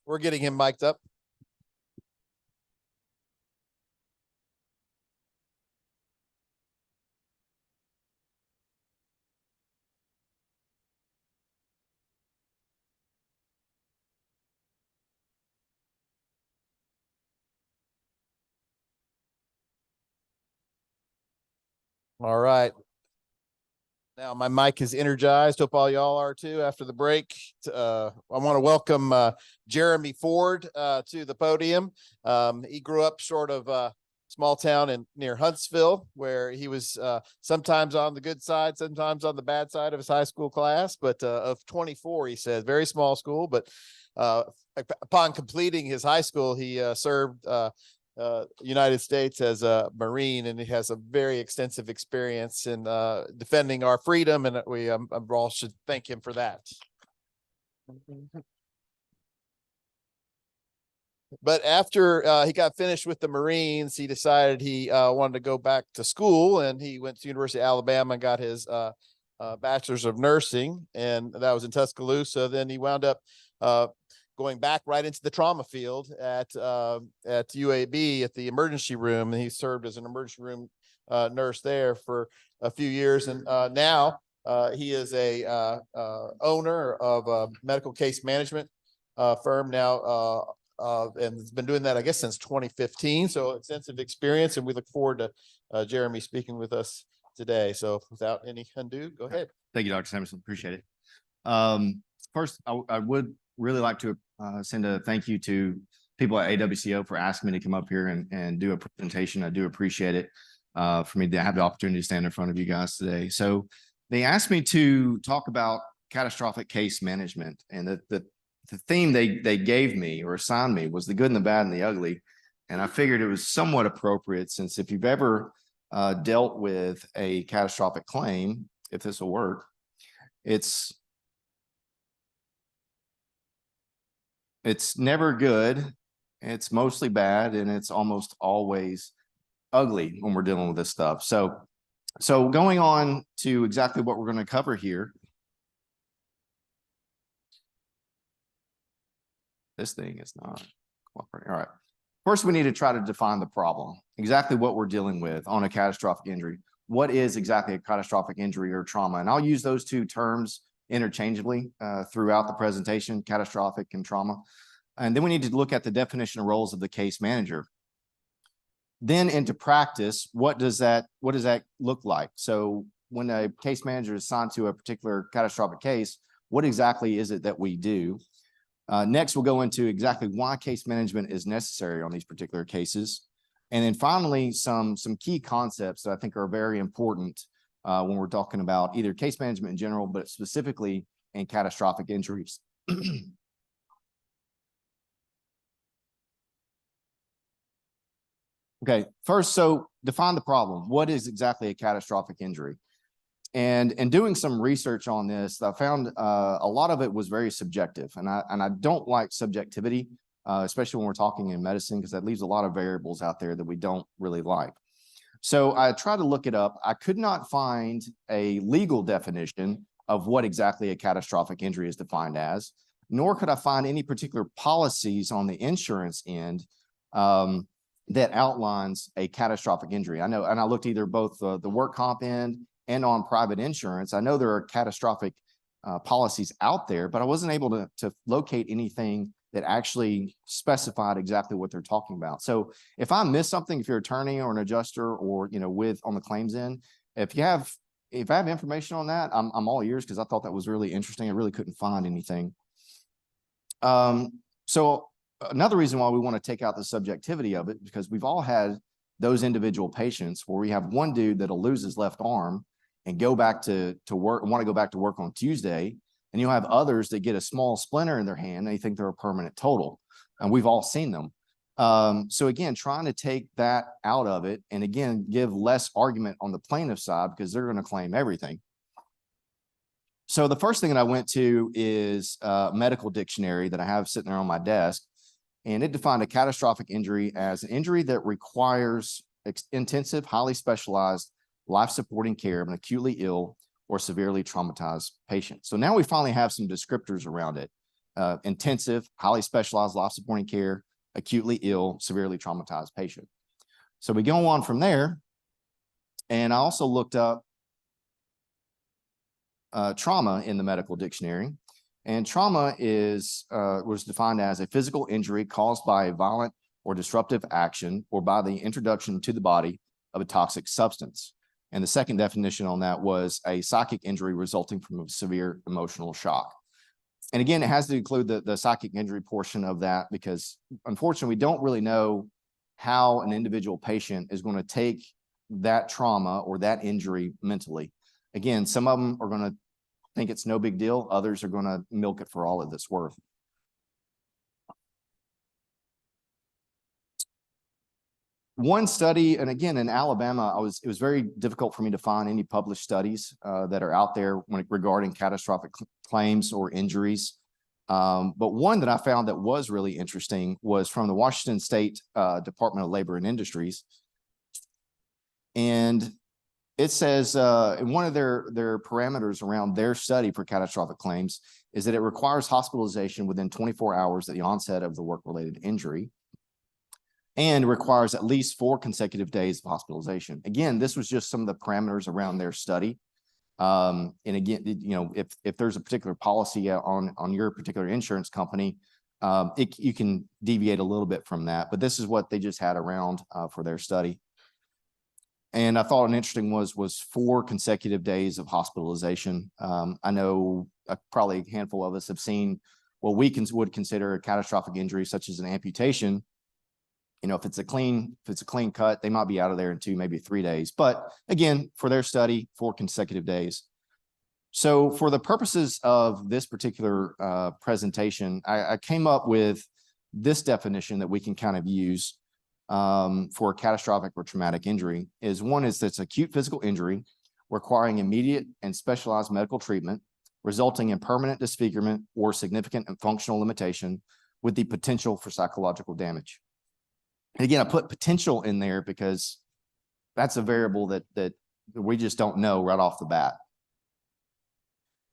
We're getting him mic'd up. All right. Now my mic is energized. Hope all y'all are too after the break. I want to welcome Jeremy Ford to the podium. He grew up sort of small town near Huntsville, where he was sometimes on the good side, sometimes on the bad side of his high school class, but of 24, he said, very small school. But upon completing his high school, he served United States as a Marine, and he has a very extensive experience in defending our freedom, and we all should thank him for that. But after he got finished with the Marines, he decided he wanted to go back to school, and he went to University of Alabama and got his bachelor's of nursing, and that was in Tuscaloosa. Then he wound up going back right into the trauma field at UAB at the emergency room, and he served as an emergency room nurse there for a few years, and now he is a owner of a medical case management firm now, and has been doing that, I guess, since 2015. So extensive experience, and we look forward to Jeremy speaking with us today. So without any ado, go ahead. Thank you, Dr. Samuelson. Appreciate it. First, I would really like to send a thank you to people at AWCO for asking me to come up here and do a presentation. I do appreciate it for me to have the opportunity to stand in front of you guys today. So they asked me to talk about catastrophic case management, and the theme they gave me or assigned me was the good and the bad and the ugly. And I figured it was somewhat appropriate, since if you've ever dealt with a catastrophic claim, if this will work, it's never good, it's mostly bad, and it's almost always ugly when we're dealing with this stuff. So going on to exactly what we're going to cover here. This thing is not cooperating. All right. First, we need to try to define the problem, exactly what we're dealing with on a catastrophic injury. What is exactly a catastrophic injury or trauma? And I'll use those two terms interchangeably throughout the presentation, catastrophic and trauma. And then we need to look at the definition of roles of the case manager. Then into practice, what does that look like? So when a case manager is assigned to a particular catastrophic case, what exactly is it that we do? Next, we'll go into exactly why case management is necessary on these particular cases. And then finally, some key concepts that I think are very important when we're talking about either case management in general, but specifically in catastrophic injuries. Okay, first, so define the problem. What is exactly a catastrophic injury? And in doing some research on this, I found a lot of it was very subjective, and I don't like subjectivity, especially when we're talking in medicine, because that leaves a lot of variables out there that we don't really like. So I tried to look it up. I could not find a legal definition of what exactly a catastrophic injury is defined as, nor could I find any particular policies on the insurance end that outlines a catastrophic injury. I know, and I looked either both the work comp end and on private insurance. I know there are catastrophic policies out there, but I wasn't able to locate anything that actually specified exactly what they're talking about. So if I miss something, if you're an attorney or an adjuster or, with on the claims end, if I have information on that, I'm all ears, because I thought that was really interesting. I really couldn't find anything. So another reason why we want to take out the subjectivity of it, because we've all had those individual patients where we have one dude that'll lose his left arm and go back to work, want to go back to work on Tuesday. And you'll have others that get a small splinter in their hand and they think they're a permanent total. And we've all seen them. So again, trying to take that out of it, and again, give less argument on the plaintiff side, because they're going to claim everything. So the first thing that I went to is a medical dictionary that I have sitting there on my desk. And it defined a catastrophic injury as an injury that requires intensive, highly specialized life-supporting care of an acutely ill or severely traumatized patient. So now we finally have some descriptors around it. intensive, highly specialized life-supporting care, acutely ill, severely traumatized patient. So we go on from there. And I also looked up trauma in the medical dictionary. And trauma was defined as a physical injury caused by a violent or disruptive action or by the introduction to the body of a toxic substance. And the second definition on that was a psychic injury resulting from a severe emotional shock. And again, it has to include the psychic injury portion of that, because unfortunately, we don't really know how an individual patient is going to take that trauma or that injury mentally. Again, some of them are going to think it's no big deal. Others are going to milk it for all of it's worth. One study, and again, in Alabama, it was very difficult for me to find any published studies that are out there regarding catastrophic claims or injuries. But one that I found that was really interesting was from the Washington State Department of Labor and Industries. And it says in one of their parameters around their study for catastrophic claims is that it requires hospitalization within 24 hours at the onset of the work-related injury, and requires at least 4 consecutive days of hospitalization. Again, this was just some of the parameters around their study. And again, you know, if there's a particular policy on your particular insurance company, you can deviate a little bit from that. But this is what they just had around for their study. And I thought an interesting was 4 consecutive days of hospitalization. I know probably a handful of us have seen what we would consider a catastrophic injury, such as an amputation. You know, if it's a clean cut, they might be out of there in 2, maybe 3 days. But again, for their study, 4 consecutive days. So for the purposes of this particular presentation, I came up with this definition that we can kind of use for a catastrophic or traumatic injury. One is that's acute physical injury requiring immediate and specialized medical treatment, resulting in permanent disfigurement or significant and functional limitation with the potential for psychological damage. And again, I put potential in there because that's a variable that we just don't know right off the bat.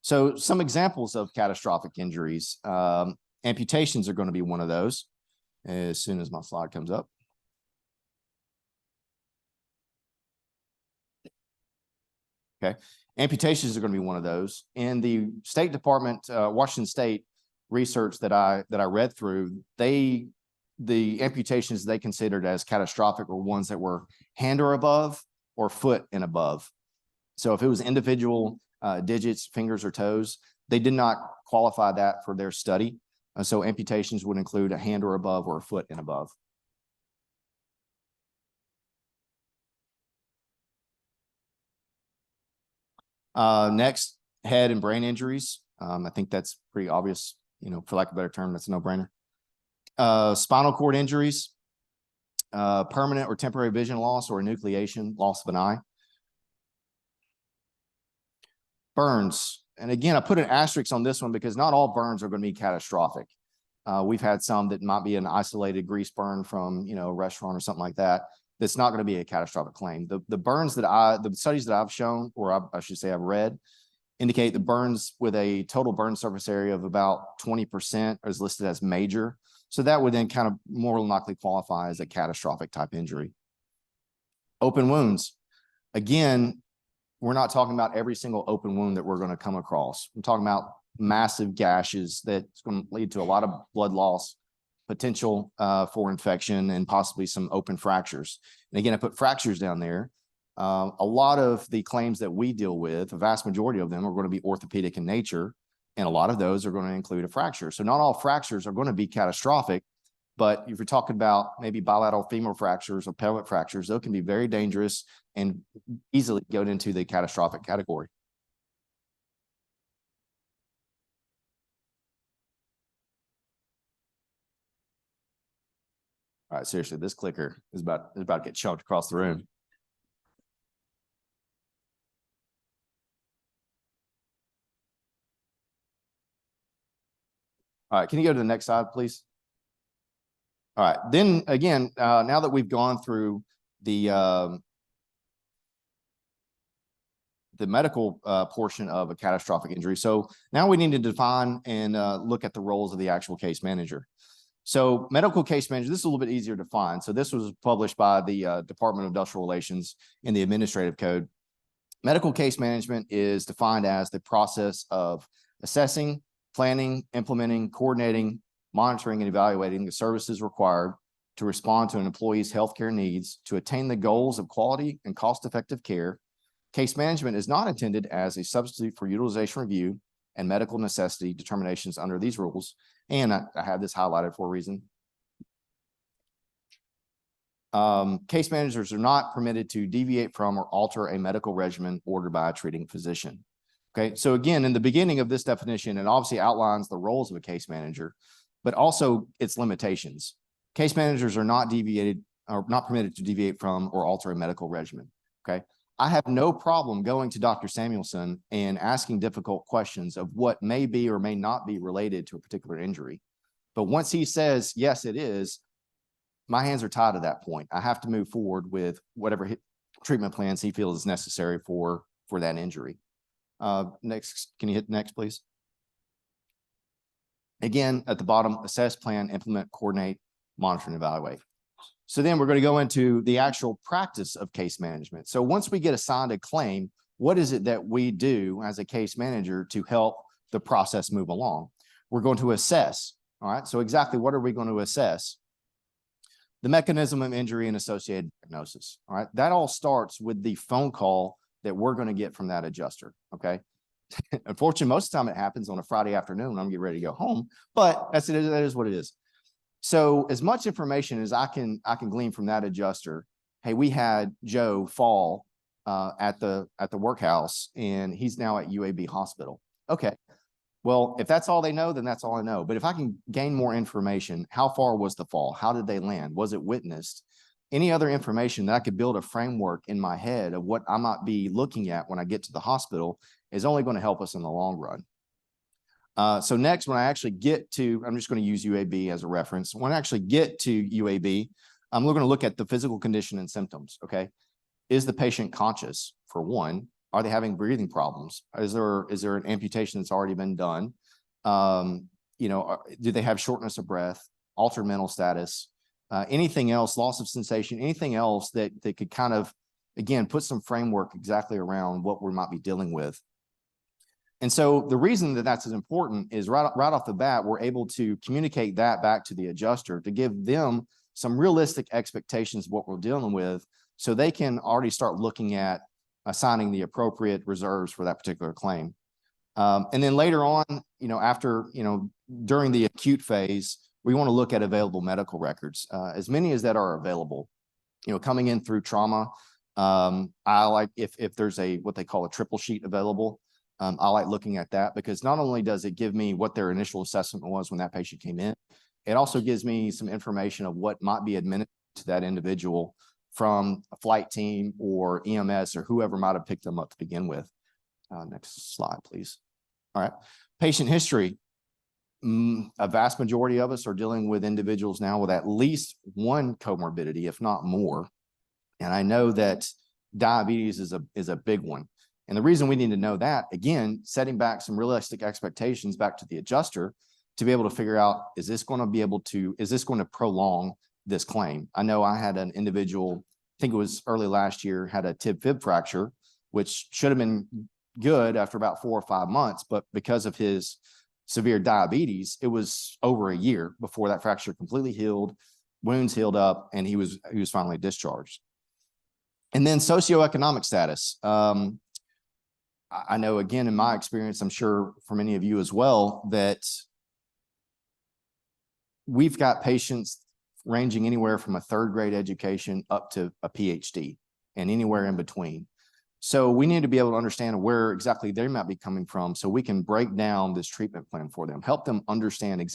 So some examples of catastrophic injuries, amputations are going to be one of those as soon as my slide comes up. Okay, amputations are going to be one of those. In the State Department, Washington State research that I read through, the amputations they considered as catastrophic were ones that were hand or above or foot and above. So if it was individual digits, fingers or toes, they did not qualify that for their study. So amputations would include a hand or above or a foot and above. Next, head and brain injuries. I think that's pretty obvious, you know, for lack of a better term, that's a no-brainer. Spinal cord injuries, permanent or temporary vision loss or enucleation, loss of an eye. Burns. And again, I put an asterisk on this one because not all burns are going to be catastrophic. We've had some that might be an isolated grease burn from, you know, a restaurant or something like that. That's not going to be a catastrophic claim. The burns that the studies that I've shown, or I should say I've read, indicate the burns with a total burn surface area of about 20% is listed as major. So that would then kind of more than likely qualify as a catastrophic type injury. Open wounds. Again, we're not talking about every single open wound that we're going to come across. I'm talking about massive gashes that's going to lead to a lot of blood loss, potential for infection, and possibly some open fractures. And again, I put fractures down there. A lot of the claims that we deal with, a vast majority of them are going to be orthopedic in nature, and a lot of those are going to include a fracture. So not all fractures are going to be catastrophic, but if you're talking about maybe bilateral femoral fractures or pelvic fractures, those can be very dangerous and easily go into the catastrophic category. All right, seriously, this clicker is about to get chunked across the room. All right, can you go to the next slide, please? All right, then again, now that we've gone through the medical portion of a catastrophic injury. So now we need to define and look at the roles of the actual case manager. So medical case manager, this is a little bit easier to find. So this was published by the Department of Industrial Relations in the Administrative Code. Medical case management is defined as the process of assessing, planning, implementing, coordinating, monitoring, and evaluating the services required to respond to an employee's healthcare needs to attain the goals of quality and cost-effective care. Case management is not intended as a substitute for utilization review and medical necessity determinations under these rules. And I have this highlighted for a reason. Case managers are not permitted to deviate from or alter a medical regimen ordered by a treating physician. Okay, so again, in the beginning of this definition, it obviously outlines the roles of a case manager, but also its limitations. Case managers are not permitted to deviate from or alter a medical regimen. Okay, I have no problem going to Dr. Samuelson and asking difficult questions of what may be or may not be related to a particular injury. But once he says, yes, it is, my hands are tied at that point. I have to move forward with whatever treatment plans he feels is necessary for that injury. Next, can you hit next, please? Again, at the bottom, assess, plan, implement, coordinate, monitor, and evaluate. So then we're going to go into the actual practice of case management. So once we get assigned a claim, what is it that we do as a case manager to help the process move along? We're going to assess. All right. So exactly what are we going to assess? The mechanism of injury and associated diagnosis. All right. That all starts with the phone call that we're going to get from that adjuster. Okay. Unfortunately, most of the time it happens on a Friday afternoon when I'm getting ready to go home, but that is what it is. So as much information as I can glean from that adjuster. Hey, we had Joe fall at the workhouse and he's now at UAB hospital. Okay. Well, if that's all they know, then that's all I know. But if I can gain more information, how far was the fall? How did they land? Was it witnessed? Any other information that I could build a framework in my head of what I might be looking at when I get to the hospital is only going to help us in the long run. So next, when I actually get to, I'm just going to use UAB as a reference. When I actually get to UAB, we're going to look at the physical condition and symptoms. Okay. Is the patient conscious, for one? Are they having breathing problems? Is there an amputation that's already been done? Do they have shortness of breath, altered mental status, anything else, loss of sensation, anything else that could kind of, again, put some framework exactly around what we might be dealing with. And so the reason that that's as important is right off the bat, we're able to communicate that back to the adjuster to give them some realistic expectations of what we're dealing with so they can already start looking at assigning the appropriate reserves for that particular claim. And then later on, during the acute phase, we want to look at available medical records, as many as that are available, coming in through trauma. I like if there's what they call a triple sheet available. I like looking at that because not only does it give me what their initial assessment was when that patient came in, it also gives me some information of what might be administered to that individual from a flight team or EMS or whoever might have picked them up to begin with. Next slide, please. All right. Patient history. A vast majority of us are dealing with individuals now with at least one comorbidity, if not more. And I know that diabetes is a big one. And the reason we need to know that, again, setting back some realistic expectations back to the adjuster to be able to figure out, is this going to prolong this claim? I know I had an individual, I think it was early last year, had a tib-fib fracture, which should have been good after about 4 or 5 months, but because of his severe diabetes, it was over a year before that fracture completely healed, wounds healed up, and he was finally discharged. And then socioeconomic status. I know, again, in my experience, I'm sure for many of you as well, that we've got patients ranging anywhere from a 3rd grade education up to a PhD and anywhere in between. So we need to be able to understand where exactly they might be coming from so we can break down this treatment plan for them, help them understand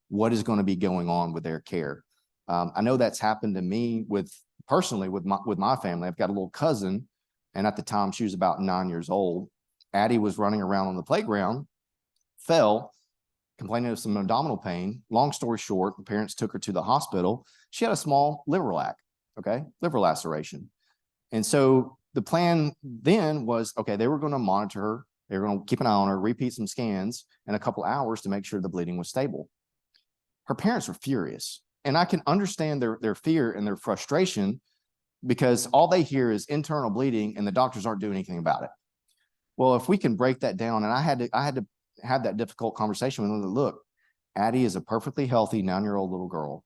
what is going to be going on with their care. I know that's happened to me personally with my family. I've got a little cousin, and at the time she was about 9 years old. Addie was running around on the playground, fell, complaining of some abdominal pain. Long story short, the parents took her to the hospital. She had a small liver laceration. And so the plan then was, okay, they were going to monitor her. They were going to keep an eye on her, repeat some scans in a couple hours to make sure the bleeding was stable. Her parents were furious. And I can understand their fear and their frustration because all they hear is internal bleeding and the doctors aren't doing anything about it. Well, if we can break that down, and I had to have that difficult conversation with them. Look, Addie is a perfectly healthy 9-year-old little girl.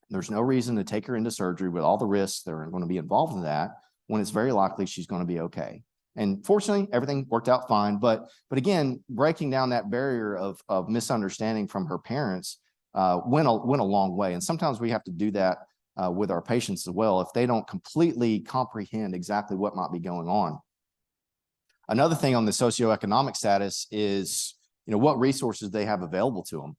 There's no reason to take her into surgery with all the risks that are going to be involved in that when it's very likely she's going to be okay. And fortunately, everything worked out fine. But again, breaking down that barrier of misunderstanding from her parents went a long way. And sometimes we have to do that with our patients as well if they don't completely comprehend exactly what might be going on. Another thing on the socioeconomic status is, what resources they have available to them.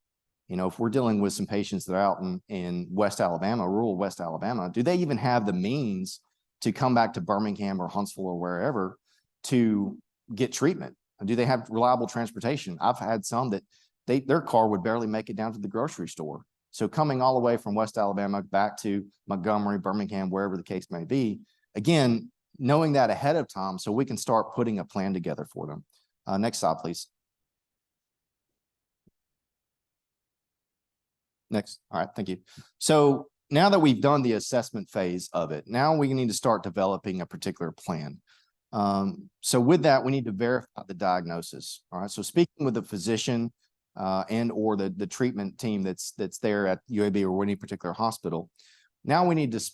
If we're dealing with some patients that are out in West Alabama, rural West Alabama, do they even have the means to come back to Birmingham or Huntsville or wherever to get treatment? Do they have reliable transportation? I've had some that their car would barely make it down to the grocery store. So coming all the way from West Alabama back to Montgomery, Birmingham, wherever the case may be, again, knowing that ahead of time so we can start putting a plan together for them. Next slide, please. Next. All right. Thank you. So now that we've done the assessment phase of it, now we need to start developing a particular plan. So with that, we need to verify the diagnosis. All right. So speaking with the physician and or the treatment team that's there at UAB or any particular hospital, now we need to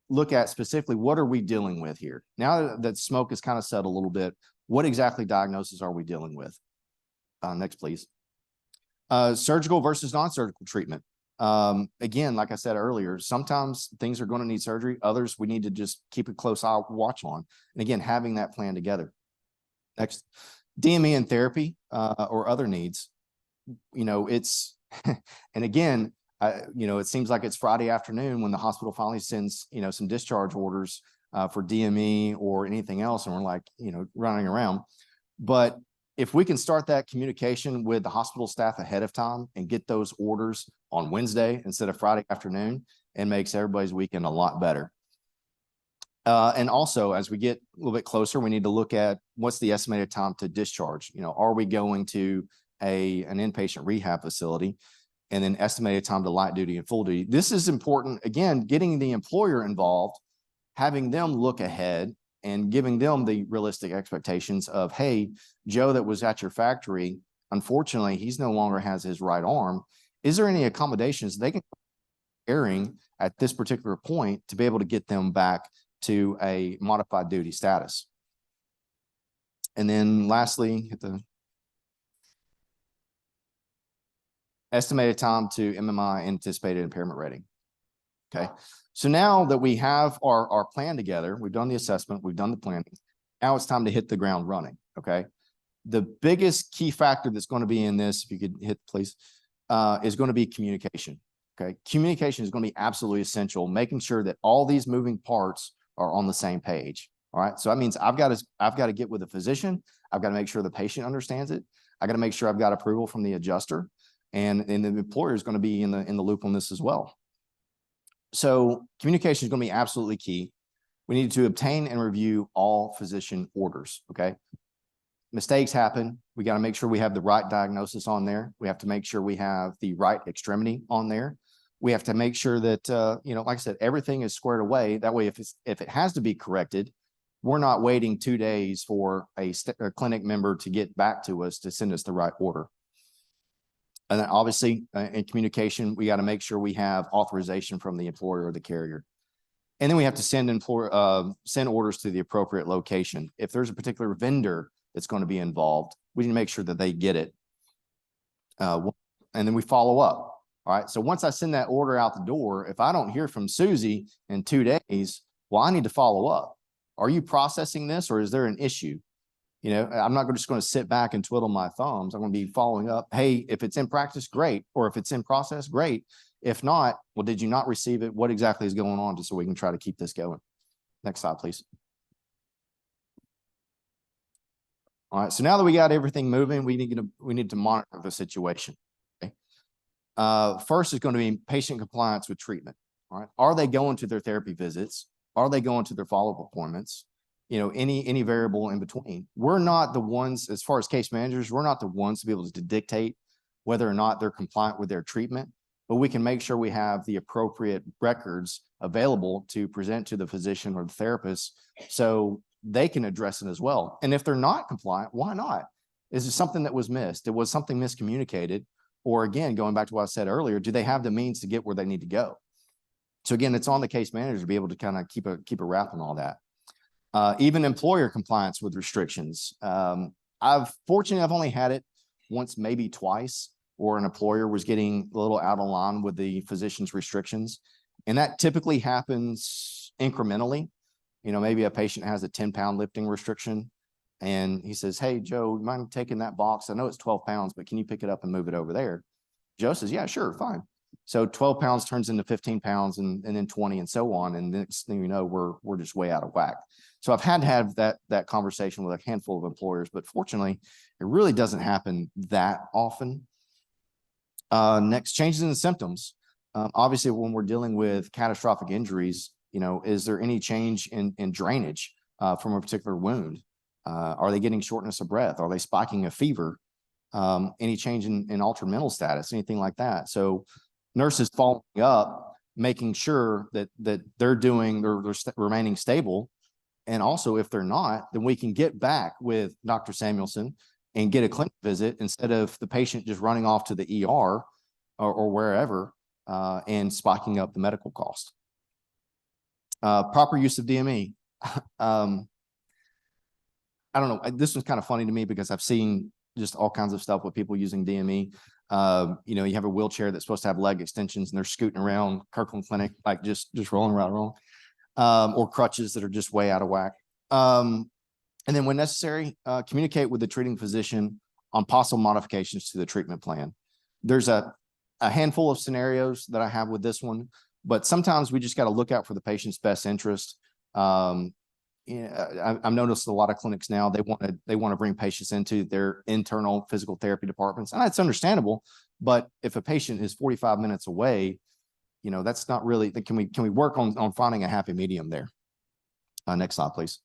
look at specifically what are we dealing with here. Now that smoke has kind of settled a little bit, what exactly diagnosis are we dealing with? Next, please. Surgical versus non-surgical treatment. Again, like I said earlier, sometimes things are going to need surgery. Others we need to just keep a close eye watch on. And again, having that plan together. Next, DME and therapy or other needs. It's, and again, it seems like it's Friday afternoon when the hospital finally sends, some discharge orders for DME or anything else. And we're like, running around. But if we can start that communication with the hospital staff ahead of time and get those orders on Wednesday instead of Friday afternoon, it makes everybody's weekend a lot better. And also, as we get a little bit closer, we need to look at what's the estimated time to discharge. Are we going to an inpatient rehab facility, and then estimated time to light duty and full duty. This is important. Again, getting the employer involved, having them look ahead and giving them the realistic expectations of, hey, Joe that was at your factory, unfortunately, he's no longer has his right arm. Is there any accommodations they can airing at this particular point to be able to get them back to a modified duty status? And then lastly, hit the estimated time to MMI anticipated impairment rating. Okay. So now that we have our plan together, we've done the assessment, we've done the planning. Now it's time to hit the ground running. Okay. The biggest key factor that's going to be in this, if you could hit, please, is going to be communication. Okay. Communication is going to be absolutely essential, making sure that all these moving parts are on the same page. All right. So that means I've got to get with the physician. I've got to make sure the patient understands it. I got to make sure I've got approval from the adjuster, and the employer is going to be in the loop on this as well. So communication is going to be absolutely key. We need to obtain and review all physician orders. Okay. Mistakes happen. We got to make sure we have the right diagnosis on there. We have to make sure we have the right extremity on there. We have to make sure that, like I said, everything is squared away. That way, if it has to be corrected, we're not waiting 2 days for a clinic member to get back to us to send us the right order. And then obviously in communication, we got to make sure we have authorization from the employer or the carrier. And then we have to send orders to the appropriate location. If there's a particular vendor that's going to be involved, we need to make sure that they get it. And then we follow up. All right. So once I send that order out the door, if I don't hear from Susie in 2 days, well, I need to follow up. Are you processing this, or is there an issue? I'm not just going to sit back and twiddle my thumbs. I'm going to be following up. Hey, if it's in practice, great. Or if it's in process, great. If not, well, did you not receive it? What exactly is going on, just so we can try to keep this going? Next slide, please. All right. So now that we got everything moving, we need to monitor the situation. Okay. First is going to be patient compliance with treatment. All right. Are they going to their therapy visits? Are they going to their follow-up appointments? any variable in between. We're not the ones, as far as case managers, we're not the ones to be able to dictate whether or not they're compliant with their treatment, but we can make sure we have the appropriate records available to present to the physician or the therapist so they can address it as well. And if they're not compliant, why not? Is it something that was missed? It was something miscommunicated? Or again, going back to what I said earlier, do they have the means to get where they need to go? So again, it's on the case manager to be able to kind of keep a wrap on all that. Even employer compliance with restrictions. Fortunately, I've only had it once, maybe twice, or an employer was getting a little out of line with the physician's restrictions. And that typically happens incrementally. Maybe a patient has a 10-pound lifting restriction and he says, "Hey, Joe, you mind taking that box? I know it's 12 pounds, but can you pick it up and move it over there?" Joe says, "Yeah, sure, fine." So 12 pounds turns into 15 pounds and then 20 and so on. And next thing you know, we're just way out of whack. So I've had to have that conversation with a handful of employers, but fortunately, it really doesn't happen that often. Next, changes in the symptoms. Obviously, when we're dealing with catastrophic injuries, is there any change in drainage from a particular wound? Are they getting shortness of breath? Are they spiking a fever? Any change in altered mental status, anything like that? So nurses following up, making sure that they're remaining stable. And also, if they're not, then we can get back with Dr. Samuelson and get a clinic visit instead of the patient just running off to the ER or wherever and spiking up the medical cost. Proper use of DME. I don't know. This was kind of funny to me because I've seen just all kinds of stuff with people using DME. You have a wheelchair that's supposed to have leg extensions and they're scooting around Kirkland Clinic, like just rolling around wrong, or crutches that are just way out of whack. And then when necessary, communicate with the treating physician on possible modifications to the treatment plan. There's a handful of scenarios that I have with this one, but sometimes we just got to look out for the patient's best interest. I've noticed a lot of clinics now, they want to bring patients into their internal physical therapy departments. And that's understandable. But if a patient is 45 minutes away, that's not really, can we work on finding a happy medium there? Next slide, please.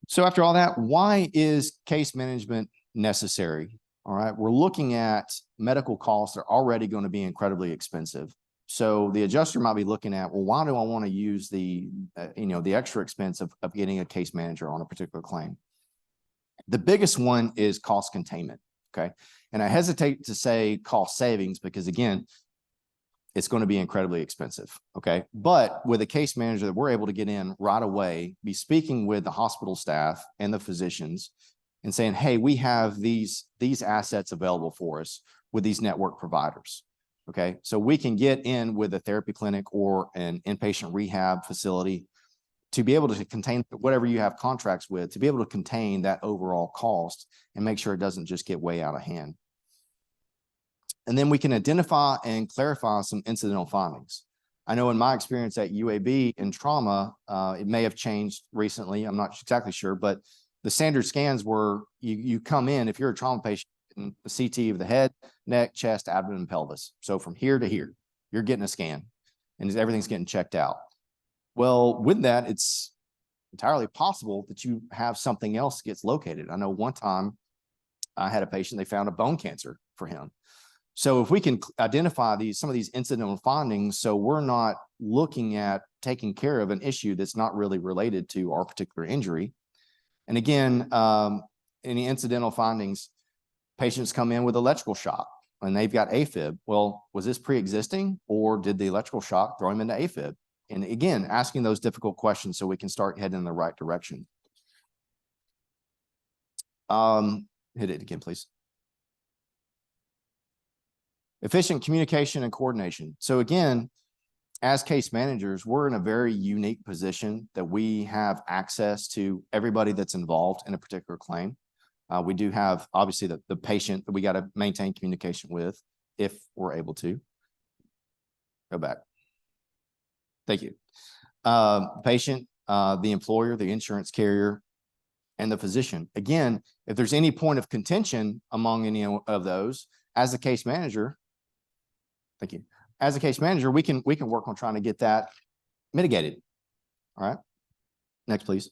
So after all that, why is case management necessary? All right, we're looking at medical costs that are already going to be incredibly expensive. So the adjuster might be looking at, well, why do I want to use the extra expense of getting a case manager on a particular claim? The biggest one is cost containment. Okay. And I hesitate to say cost savings because again, it's going to be incredibly expensive. Okay. But with a case manager that we're able to get in right away, be speaking with the hospital staff and the physicians and saying, hey, we have these assets available for us with these network providers. Okay, so we can get in with a therapy clinic or an inpatient rehab facility to be able to contain whatever you have contracts with, to be able to contain that overall cost and make sure it doesn't just get way out of hand. And then we can identify and clarify some incidental findings. I know in my experience at UAB in trauma, it may have changed recently. I'm not exactly sure, but the standard scans were you come in, if you're a trauma patient, and the CT of the head, neck, chest, abdomen, and pelvis. So from here to here, you're getting a scan and everything's getting checked out. Well, with that, it's entirely possible that you have something else gets located. I know one time I had a patient, they found a bone cancer for him. So if we can identify some of these incidental findings, so we're not looking at taking care of an issue that's not really related to our particular injury. And again, any incidental findings, patients come in with electrical shock and they've got AFib. Well, was this pre-existing or did the electrical shock throw him into AFib? And again, asking those difficult questions so we can start heading in the right direction. Hit it again, please. Efficient communication and coordination. So again, as case managers, we're in a very unique position that we have access to everybody that's involved in a particular claim. We do have obviously the patient that we got to maintain communication with if we're able to. Go back. Thank you. Patient, the employer, the insurance carrier, and the physician. Again, if there's any point of contention among any of those, as a case manager, thank you. As a case manager, we can work on trying to get that mitigated. All right. Next, please.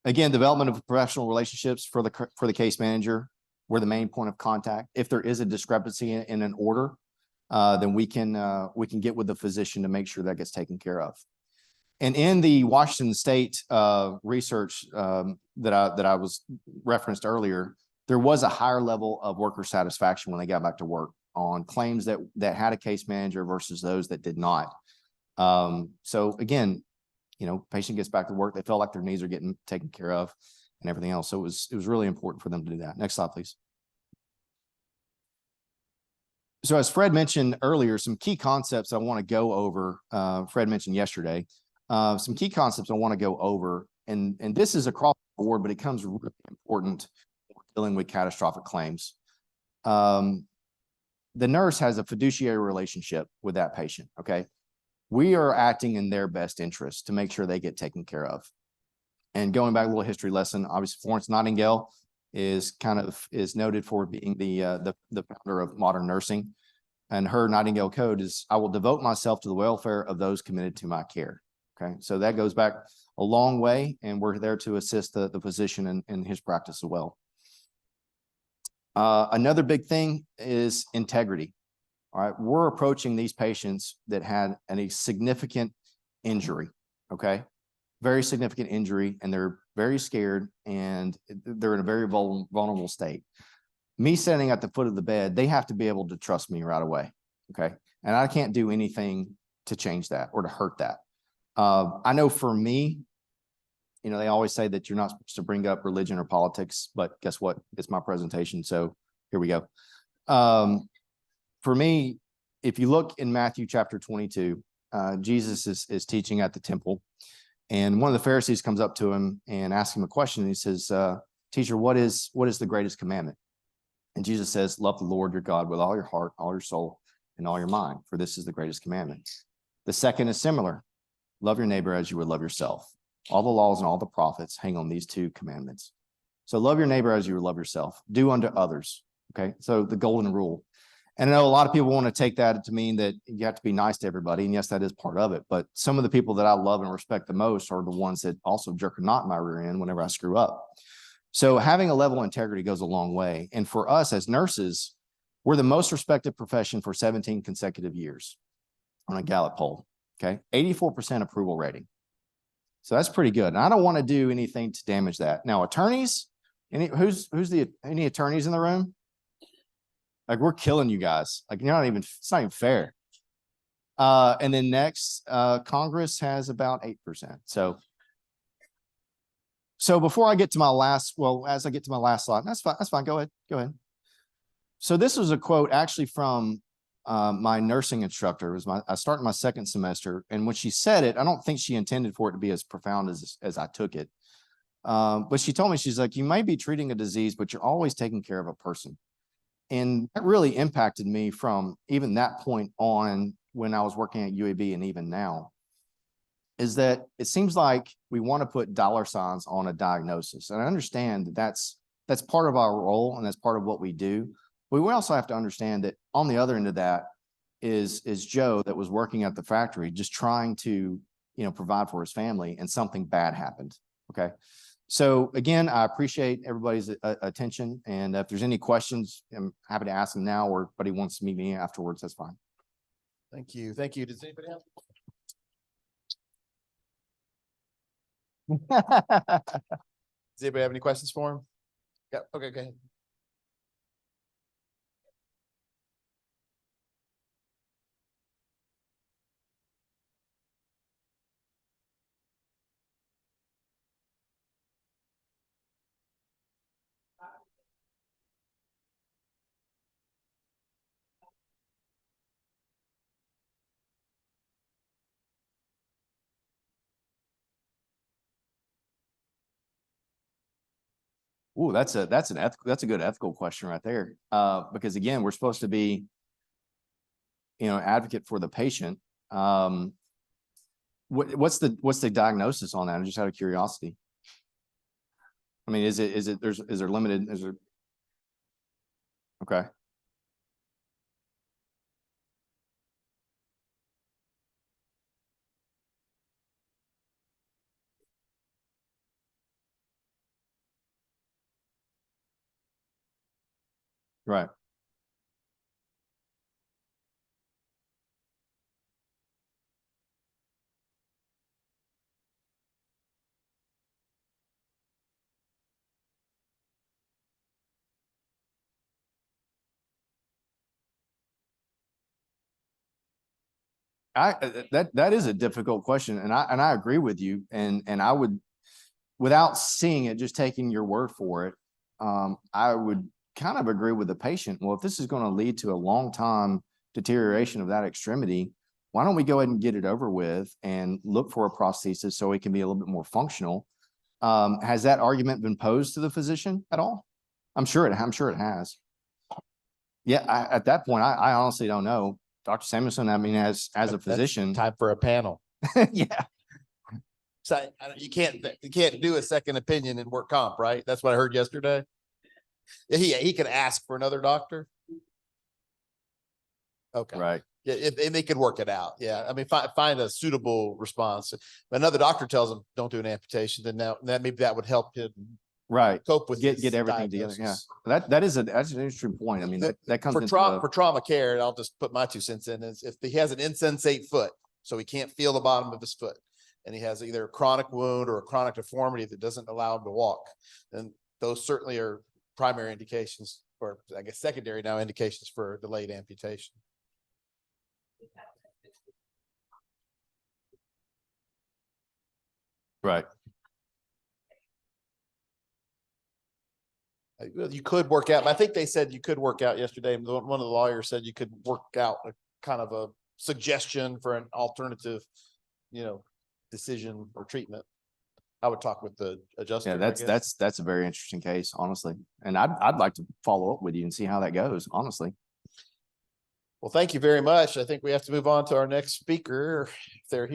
Again, development of professional relationships for the case manager. We're the main point of contact. If there is a discrepancy in an order, then we can get with the physician to make sure that gets taken care of. And in the Washington State research that I was referenced earlier, there was a higher level of worker satisfaction when they got back to work on claims that had a case manager versus those that did not. So again, patient gets back to work, they feel like their needs are getting taken care of and everything else. So it was really important for them to do that. Next slide, please. So as Fred mentioned earlier, some key concepts I want to go over, Fred mentioned yesterday, some key concepts I want to go over, and this is across the board, but it comes really important when dealing with catastrophic claims. The nurse has a fiduciary relationship with that patient, okay? We are acting in their best interest to make sure they get taken care of. And going back a little history lesson, obviously Florence Nightingale is noted for being the founder of modern nursing. And her Nightingale Code is, I will devote myself to the welfare of those committed to my care. Okay, so that goes back a long way, and we're there to assist the physician in his practice as well. Another big thing is integrity. All right, we're approaching these patients that had a significant injury, okay? Very significant injury, and they're very scared, and they're in a very vulnerable state. Me sitting at the foot of the bed, they have to be able to trust me right away, okay? And I can't do anything to change that or to hurt that. I know for me, they always say that you're not supposed to bring up religion or politics, but guess what? It's my presentation, so here we go. For me, if you look in Matthew chapter 22, Jesus is teaching at the temple, and one of the Pharisees comes up to him and asks him a question. And he says, teacher, what is the greatest commandment? And Jesus says, love the Lord your God with all your heart, all your soul, and all your mind, for this is the greatest commandment. The second is similar. Love your neighbor as you would love yourself. All the laws and all the prophets hang on these two commandments. So love your neighbor as you would love yourself. Do unto others. Okay, so the golden rule. And I know a lot of people want to take that to mean that you have to be nice to everybody. And yes, that is part of it. But some of the people that I love and respect the most are the ones that also jerk a knot in my rear end whenever I screw up. So having a level of integrity goes a long way. And for us as nurses, we're the most respected profession for 17 consecutive years on a Gallup poll. Okay, 84% approval rating. So that's pretty good. And I don't want to do anything to damage that. Now, attorneys, any attorneys in the room? Like, we're killing you guys. Like, it's not even fair. And then next, Congress has about 8%. So before I get to my last, as I get to my last slide, that's fine. Go ahead. So this was a quote actually from my nursing instructor. I started my second semester, and when she said it, I don't think she intended for it to be as profound as I took it. But she told me, she's like, you might be treating a disease, but you're always taking care of a person. And that really impacted me from even that point on when I was working at UAB and even now, is that it seems like we want to put dollar signs on a diagnosis. And I understand that that's part of our role and that's part of what we do. But we also have to understand that on the other end of that is Joe that was working at the factory, just trying to, provide for his family, and something bad happened. Okay. So again, I appreciate everybody's attention. And if there's any questions, I'm happy to ask them now, or if anybody wants to meet me afterwards, that's fine. Thank you. Does anybody have? Does anybody have any questions for him? Yeah. Okay, go ahead. Ooh, that's a good ethical question right there. Because again, we're supposed to be, advocate for the patient. What's the diagnosis on that? I'm just out of curiosity. I mean, is there limited? Okay. Right. That is a difficult question, and I agree with you, and I would, without seeing it, just taking your word for it, I would kind of agree with the patient. Well, if this is going to lead to a long time deterioration of that extremity, why don't we go ahead and get it over with and look for a prosthesis so it can be a little bit more functional? Has that argument been posed to the physician at all? I'm sure it has. Yeah, at that point, I honestly don't know. Dr. Samuelson, I mean, as a That's physician, time for a panel. yeah, So you can't do a second opinion in work comp, right? That's what I heard yesterday. He can ask for another doctor. Okay. right. Yeah, if they could work it out. Yeah. I mean, find a suitable response. If another doctor tells him don't do an amputation, then now that maybe that would help him Right. cope with Get everything together. Yeah. That's an interesting point. I mean, that comes for into for trauma care, and I'll just put my 2 cents in, is if he has an insensate foot, so he can't feel the bottom of his foot, and he has either a chronic wound or a chronic deformity that doesn't allow him to walk, then those certainly are primary indications, or I guess secondary now indications for delayed amputation. right. You could work out, I think they said you could work out yesterday. One of the lawyers said you could work out a kind of a suggestion for an alternative, decision or treatment. I would talk with the adjuster. Yeah, that's a very interesting case, honestly. And I'd like to follow up with you and see how that goes, honestly. Well, thank you very much. I think we have to move on to our next speaker if they're here.